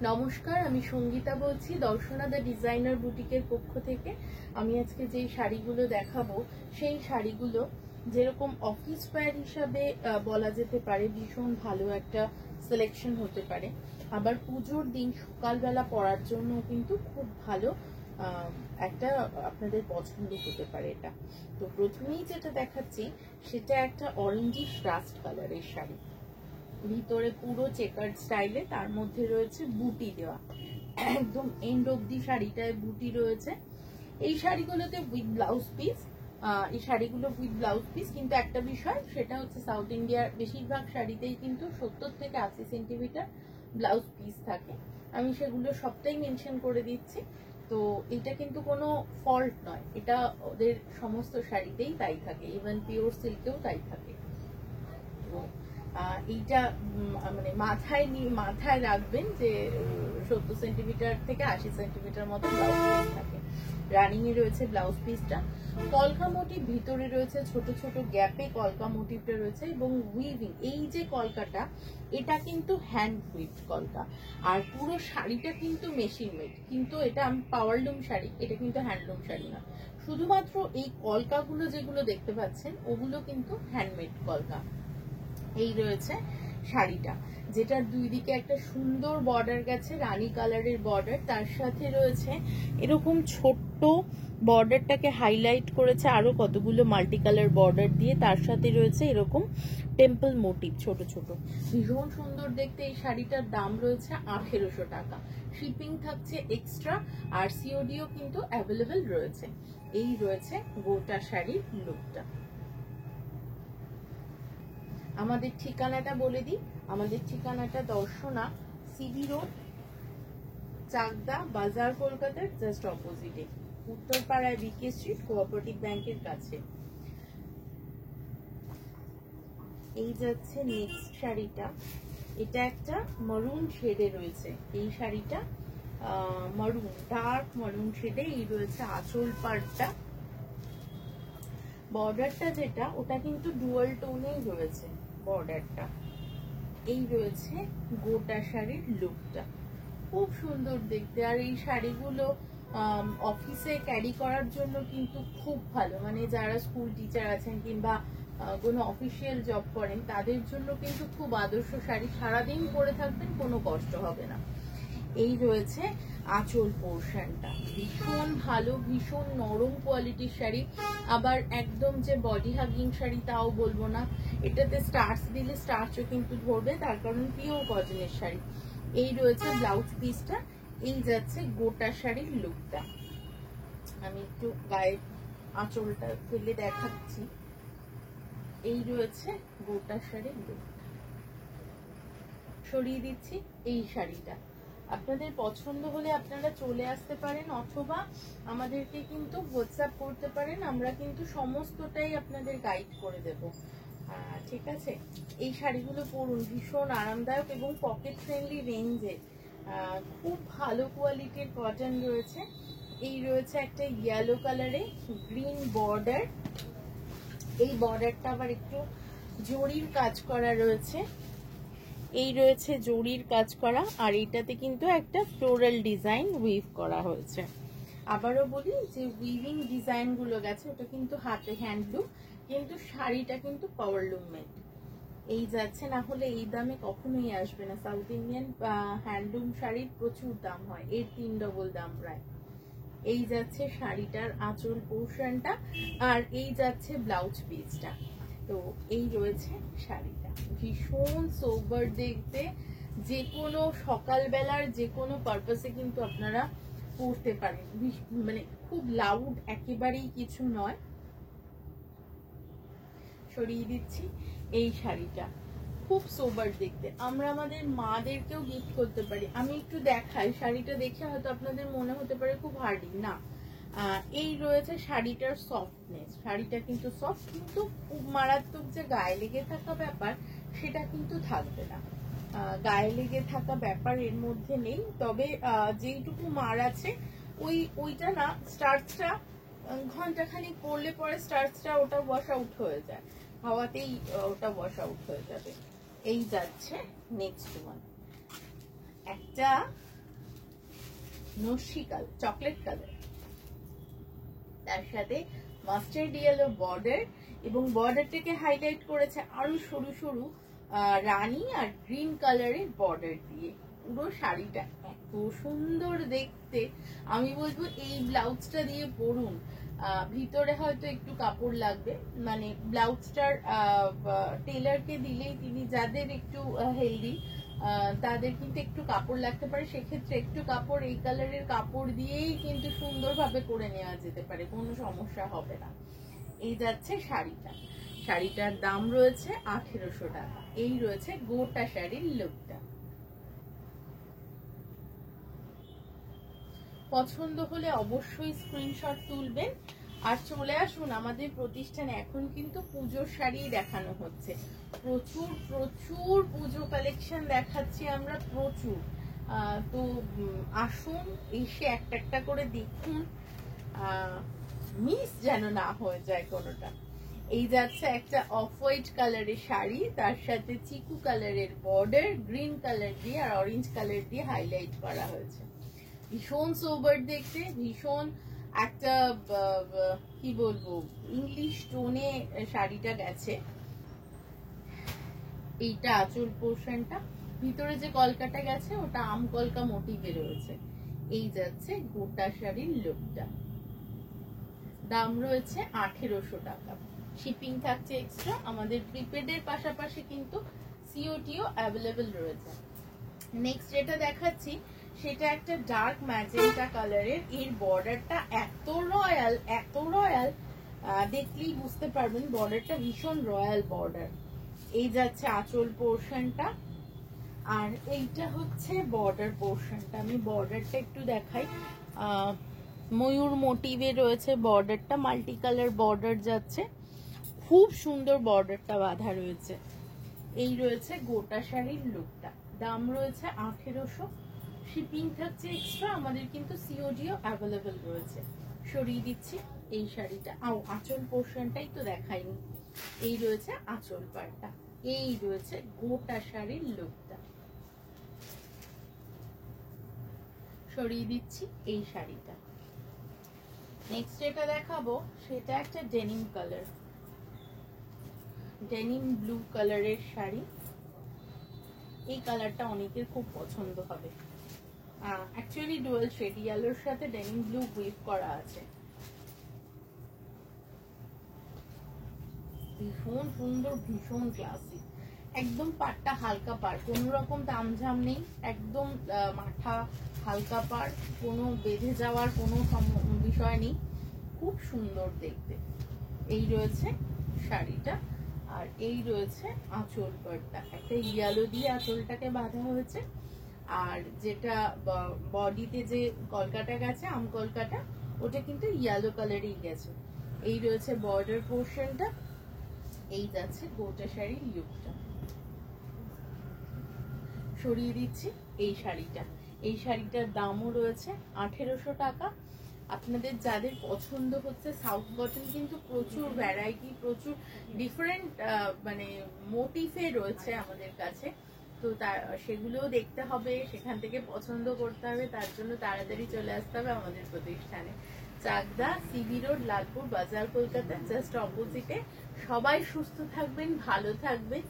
নমস্কার, আমি সঙ্গীতা বলছি দর্শনা দ্য ডিজাইনার বুটিকের পক্ষ থেকে। আমি আজকে যেই শাড়িগুলো দেখাবো সেই শাড়িগুলো যেরকম অফিস ওয়্যার হিসাবে বলা যেতে পারে ভীষণ ভালো একটা সিলেকশন হতে পারে, আবার পুজোর দিন সকালবেলা পরার জন্য কিন্তু খুব ভালো একটা আপনাদের পছন্দ হতে পারে এটা। তো প্রথমেই যেটা দেখাচ্ছি সেটা একটা অরেঞ্জিশ রাস্ট কালারের শাড়ি, ভিতরে পুরো চেকার্ড স্টাইলে, তার মধ্যে রয়েছে বুটি দেওয়া, একদম এন্ড অবধি শাড়িটায় বুটি রয়েছে। এই শাড়িগুলোতে উইথ ব্লাউজ পিস, এই শাড়িগুলো উইথ ব্লাউজ পিস, কিন্তু একটা বিষয় সেটা হচ্ছে সাউথ ইন্ডিয়ার বেশিরভাগ শাড়িতেই কিন্তু 70 থেকে 80 সেন্টিমিটার ব্লাউজ পিস থাকে। আমি সেগুলো সবটাই মেনশন করে দিচ্ছি। তো এটা কিন্তু কোনো ফল্ট নয়, এটা ওদের সমস্ত শাড়িতেই তাই থাকে, ইভেন পিওর সিল্কেও তাই থাকে। তো এইটা মানে মাথায় রাখবেন যে 70 সেন্টিমিটার থেকে 80 সেন্টিমিটার মতো ব্লাউজ পিস থাকে। রানিং এ রয়েছে ব্লাউজ পিসটা, কলকা মোটিভ ভিতরে রয়েছে, ছোট ছোট গ্যাপে কলকা মোটিভটা রয়েছে, এবং উইভিং, এই যে কলকাটা এটা কিন্তু হ্যান্ড উইভ কলকা, আর পুরো শাড়িটা কিন্তু মেশিন মেড, কিন্তু এটা পাওয়ারলুম শাড়ি, এটা কিন্তু হ্যান্ডলুম শাড়ি না। শুধুমাত্র এই কলকাগুলো যেগুলো দেখতে পাচ্ছেন ওগুলো কিন্তু হ্যান্ডমেড কলকা। এই রয়েছে শাড়িটা, যেটার দুই দিকে একটা সুন্দর বর্ডার গেছে, রানী কালারের বর্ডার, তার সাথে রয়েছে এরকম ছোট্ট বর্ডারটাকে হাইলাইট করেছে আরো কতগুলো মাল্টি কালার বর্ডার দিয়ে, তার সাথে রয়েছে এরকম টেম্পল মোটিভ ছোট ছোট, ভীষণ সুন্দর দেখতে। এই শাড়িটার দাম রয়েছে 1800 টাকা, শিপিং থাকছে এক্সট্রা, আর সিওডিও কিন্তু অ্যাভেলেবেল রয়েছে। এই রয়েছে গোটা শাড়ির লুকটা। আমাদের ঠিকানাটা বলে দিই, আমাদের ঠিকানাটা দর্শনা, সিবি রোড, চাকদা বাজার, কলকাতার জাস্ট অপোজিটে, উত্তরপাড়ায় বিকে স্ট্রিট, কোঅপারেটিভ ব্যাংকের কাছে। এই যাচ্ছে নেক্সট শাড়িটা, এটা একটা মারুন শেডে রয়েছে। এই শাড়িটা মারুন, ডার্ক মারুন শেডে। এই রয়েছে আঁচল পাড়টা, বর্ডারটা যেটা ওটা কিন্তু ডুয়াল টোনেই রয়েছে বর্ডারটা। এই রয়েছে গোটা শাড়ির লুকটা, খুব সুন্দর দেখতে। আর এই শাড়িগুলো অফিসে ক্যারি করার জন্য কিন্তু খুব ভালো, মানে যারা স্কুল টিচার আছেন কিংবা কোনো অফিসিয়াল জব করেন তাদের জন্য কিন্তু খুব আদর্শ শাড়ি, সারাদিন পরে থাকবেন কোনো কষ্ট হবে না। এই রয়েছে আঁচল পোর্শনটা, ভীষণ ভালো, ভীষণ নরম কোয়ালিটির শাড়ি, আবার একদম যে বডি হাগিং শাড়ি তাও বলবো না, এটাতে স্টার্চ দিলে স্টার্চও কিন্তু ধরবে, তার কারণ পিওর কটনের শাড়ি। এই রয়েছে ব্লাউজ পিসটা, এই যাচ্ছে গোটা শাড়ির লুকটা। আমি একটু গায়ে আঁচলটা ফেলে দেখাচ্ছি। এই রয়েছে গোটা শাড়ির লুকটা, সরিয়ে দিচ্ছি। এই শাড়িটা আপনাদের পছন্দ হলে আপনারা চলে আসতে পারেন, অথবা আমাদেরকে কিন্তু হোয়াটসঅ্যাপ করতে পারেন, আমরা কিন্তু সমস্তটাই আপনাদের গাইড করে দেব, ঠিক আছে। এই শাড়িগুলো পরুন, ভীষণ আরামদায়ক এবং পকেট ফ্রেন্ডলি রেঞ্জে, খুব ভালো কোয়ালিটির কটন রয়েছে। এই রয়েছে একটা ইয়েলো কালারে গ্রিন বর্ডার, এই বর্ডারটা আবার একটু জরির কাজ করা রয়েছে, এই রয়েছে জরির কাজ করা, আর এইটাতে কিন্তু একটা ফ্লোরাল ডিজাইন উইভ করা হয়েছে। আবারও বলি যে উইভিং ডিজাইন গুলো গেছে ওটা কিন্তু হাতে হ্যান্ডলুম, কিন্তু শাড়িটা কিন্তু পাওয়ারলুম মেড। এই যাচ্ছে, না হলে এই দামে কখনোই আসবে না। সাউথ ইন্ডিয়ান হ্যান্ডলুম শাড়ির প্রচুর দাম হয়, এর 3 ডবল দাম প্রায়। এই যাচ্ছে শাড়িটার আঁচল পোর্শনটা, আর এই যাচ্ছে ব্লাউজ পিসটা। তো এই রয়েছে শাড়িটা, ভীষণ সোবার দেখতে, যে কোনো সকালবেলার যে কোনো পারপাসে কিন্তু আপনারা পরতে পারেন, মানে খুব লাউড একেবারেই কিছু নয়। সরিয়ে দিচ্ছি। এই শাড়িটা খুব সোবার দেখতে, আমরা আমাদের মাদেরকেও গিফট করতে পারি। আমি একটু দেখাই, শাড়িটা দেখে হয়তো আপনাদের মনে হতে পারে খুব হার্ডি, না। এই রয়েছে শাড়িটার সফটনেস, শাড়িটা কিন্তু সফট, কিন্তু খুব মারাত্মক যে গায়ে লেগে থাকা ব্যাপার সেটা কিন্তু থাকবে না, গায়ে লেগে থাকা ব্যাপার এর মধ্যে নেই। তবে যেইটুকু মার আছে ওইটা না, স্টার্চটা ঘন্টাখানিক পরলে পরে স্টার্চটা ওটা ওয়াশ আউট হয়ে যায়, হাওয়াতেই ওটা ওয়াশ আউট হয়ে যাবে। এই যাচ্ছে নেক্সট ওয়ান, একটা নস্যি কালার, চকলেট কালার, তার সাথে মাস্টার্ড ইয়েলো বর্ডার, এবং বর্ডারটাকে হাইলাইট করেছে আরো সরু সরু রানী আর গ্রিন কালারের বর্ডার দিয়ে। পুরো শাড়িটা এত সুন্দর দেখতে, আমি বলবো এই ব্লাউজটা দিয়ে পরুন। ভিতরে হয়তো একটু কাপড় লাগবে, মানে ব্লাউজটার টেলারকে দিলেই তিনি, যাদের একটু হেলদি তাদের কিন্তু একটু কাপড় লাগতে পারে, সেক্ষেত্রে একটু কাপড় এই কালারের কাপড় দিয়েই কিন্তু সুন্দরভাবে করে নেওয়া যেতে পারে, কোনো সমস্যা হবে না। এই যাচ্ছে শাড়িটা, শাড়িটার দাম রয়েছে 1800 টাকা। এই রয়েছে গোটা শাড়ির লুকটা। পছন্দ হলে অবশ্যই স্ক্রিনশট তুলবেন আর চলে আসুন আমাদের প্রতিষ্ঠানে। এখন কিন্তু পুজোর শাড়ি দেখানো হচ্ছে, প্রচুর প্রচুর পুজো কালেকশন দেখাচ্ছি আমরা, প্রচুর। তো আসুন, এসে একটা একটা করে দেখুন, মিস যেন না হয়ে যায় কোনোটা। এই যাচ্ছে একটা অফ হোয়াইট কালারের শাড়ি, তার সাথে চিকু কালারের বর্ডার, গ্রিন কালার দিয়ে আর অরেঞ্জ কালার দিয়ে হাইলাইট করা হয়েছে। ভীষণ সোবার দেখতে, ভীষণ একটা কি বলবো ইংলিশ টোনে শাড়িটা গেছে। এইটা আঁচল পোর্শনটা, ভিতরে যে কলকাটা গেছে ওটা আম কলকা মোটিভে রয়েছে। এই যাচ্ছে গোটা শাড়ির লুকটা। দাম রয়েছে 1800 টাকা। শিপিং থাকছে এক্সট্রা। আমাদের প্রিপেডের পাশাপাশি কিন্তু সিওটিও অ্যাভেলেবেল রয়েছে। নেক্সট যেটা দেখাচ্ছি সেটা একটা ডার্ক ম্যাজেন্টা কালারের, এর বর্ডারটা এত রয়্যাল, এত রয়্যাল, দেখলেই বুঝতে পারবেন বর্ডারটা ভীষণ রয়্যাল বর্ডার। এই যাচ্ছে আঁচল পোর্শনটা, আর এইটা হচ্ছে বর্ডার পোর্শনটা। আমি বর্ডারটা একটু দেখাই, ময়ূর মোটিভে রয়েছে বর্ডারটা, মাল্টি কালার বর্ডার যাচ্ছে, খুব সুন্দর বর্ডারটা বাঁধা রয়েছে। এই রয়েছে গোটা শাড়ির লুকটা। দাম রয়েছে 1800, শিপিং থাকছে এক্সট্রা। আমাদের কিন্তু সিওডিও অ্যাভেলেবেল রয়েছে। সরিয়ে দিচ্ছি এই শাড়িটা, আঁচল পোর্শনটাই তো দেখাইনি। এই রয়েছে আঁচল পাড়টা, এই রয়েছে গোটা শাড়ির লুকটা। সরিয়ে দিচ্ছি এই শাড়িটা। নেক্সট যেটা দেখাবো সেটা একটা ডেনিম কালার, ডেনিম ব্লু কালারের শাড়ি। এই কালারটা অনেকের খুব পছন্দ হবে। অ্যাকচুয়ালি ডুয়াল শেড, ইয়েলোর সাথে ডেনিম ব্লু উইভ করা আছে। ভীষণ সুন্দর, ভীষণ ক্লাসি, একদম পাড়টা হালকা পাড়, কোনো রকম তামঝাম নেই, একদম মাথা হালকা পাড়, কোনো বেঁধে যাওয়ার কোনো বিষয় নেই, খুব সুন্দর দেখতে। এই রয়েছে শাড়িটা, আর এই রয়েছে আঁচল পাড়টা, একটা ইয়েলো দিয়ে আঁচলটাকে বাঁধা হয়েছে, আর যেটা বডিতে যে কলকাটা গেছে আম কলকাটা, ওটা কিন্তু ইয়েলো কালারই গেছে। এই রয়েছে বর্ডার পোর্শনটা। এই যাচ্ছে গোটা শাড়ির লুকটা। সরিয়ে দিচ্ছি এই শাড়িটা। এই শাড়িটার দামও রয়েছে 1800 টাকা। আপনাদের যাদের পছন্দ হচ্ছে সাউথ কটন, কিন্তু প্রচুর ভ্যারাইটি, প্রচুর ডিফারেন্ট মানে মোটিফে রয়েছে আমাদের কাছে, তো সেগুলোও দেখতে হবে, সেখান থেকে পছন্দ করতে হবে। তার জন্য তাড়াতাড়ি চলে আসতে হবে আমাদের প্রতিষ্ঠানে, চাকদা সিবি রোড, লালপুর বাজার, কলকাতা, জাস্ট অপোজিটে। সবাই সুস্থ থাকবেন, ভালো থাকবেন।